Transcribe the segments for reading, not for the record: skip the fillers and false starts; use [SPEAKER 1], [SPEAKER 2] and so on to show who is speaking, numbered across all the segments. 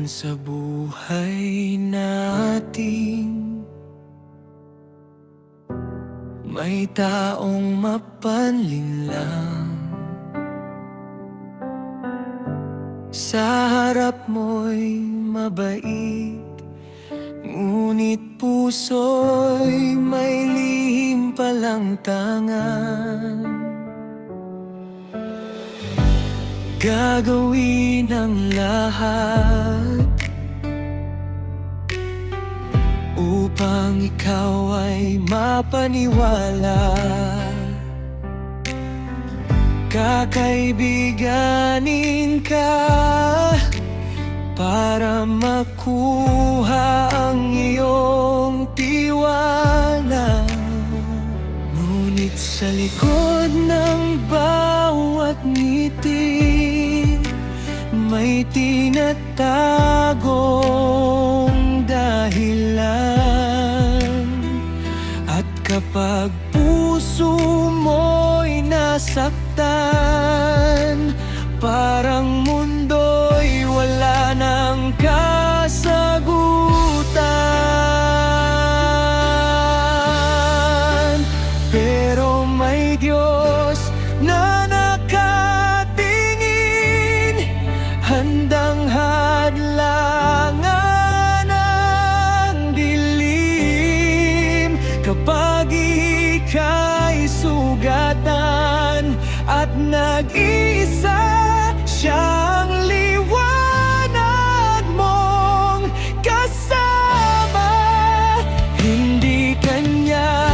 [SPEAKER 1] sa buhay natin may taong mapanlinlang. Sa harap mo'y mabait, ngunit puso'y may lihim palang tangan. Gagawin ang lahat upang ikaw ay mapaniwala. Kakaibiganin ka para makuha ang iyong tiwala. Ngunit sa likod ng bawat ngiti may tinatagong dahilan. At kapag puso mo'y nasaktan, parang mundo'y wala ng kasagutan. Pero may Diyos na nakatingin, handang hadlangan ang dilim. Kapag ika'y sugatan at nag-iisa, siyang liwanag mong kasama. Hindi kanya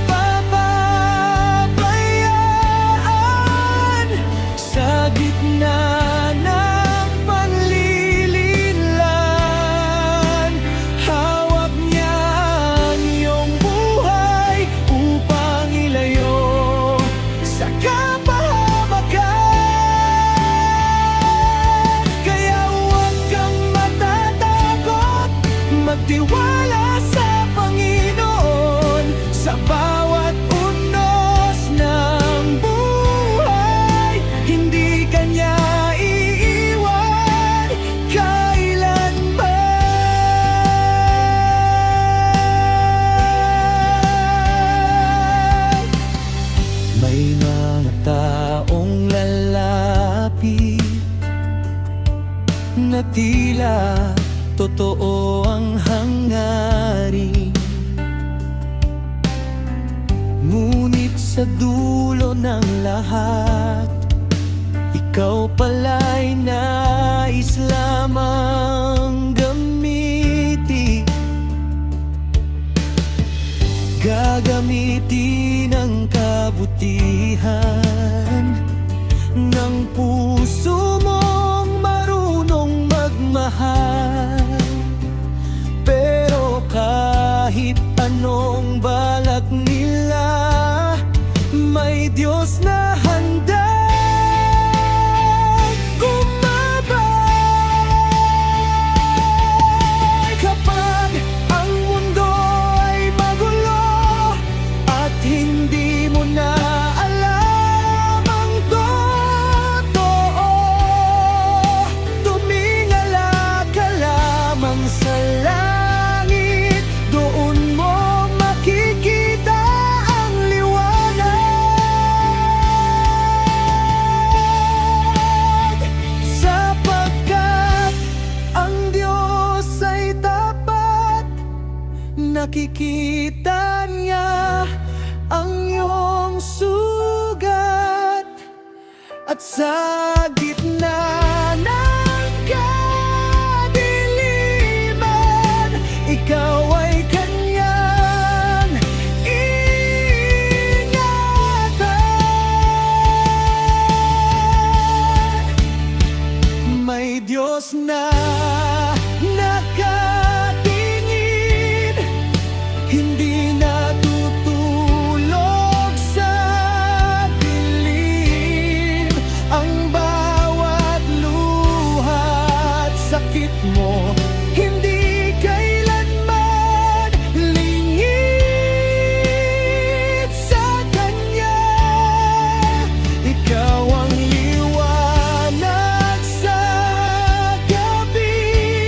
[SPEAKER 1] papabayaan sa gitna ng panlilinlang. Hawak niya ang iyong buhay upang ilayo sa kapahamakan. Kaya huwag kang matatakot, magtiwala sa Panginoon. Sa bawat unos ng buhay, hindi kanya iiwan kailanman. May mga taong lalapit na tila totoo ang hangarin, ngunit sa dulo ng lahat, ikaw pala'y nais lamang gamitin. Gagamitin ang kabutihan ng puso mong marunong magmahal. Pero kahit anong balak nila, may Diyos na handa gumabay. Kapag ang mundo ay magulo at hindi mo na alam ang totoo, tumingala ka lamang sa langit. Doon mo makikita ang liwanag, sapagkat ang Diyos ay tapat. Nakikita niya ang iyong sugat, at sa gitna ng kadiliman, ikaw ay kanyang ingatan. May Diyos na nakatingin, hindi natutulog sa dilim. Ang bawat luha at sakit mo, hindi kailanman lingid sa Kanya. Ikaw ang liwanag sa gabi,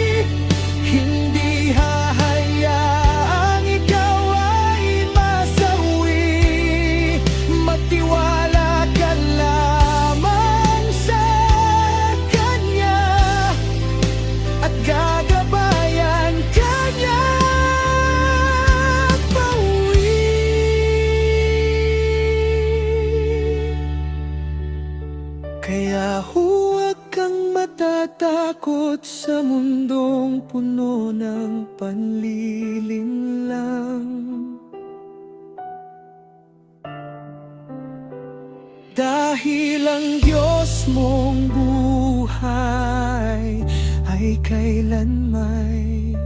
[SPEAKER 1] mundong puno ng panlilinlang. Dahil ang Diyos mong buhay ay kailanmay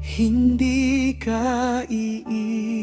[SPEAKER 1] hindi ka iiwan.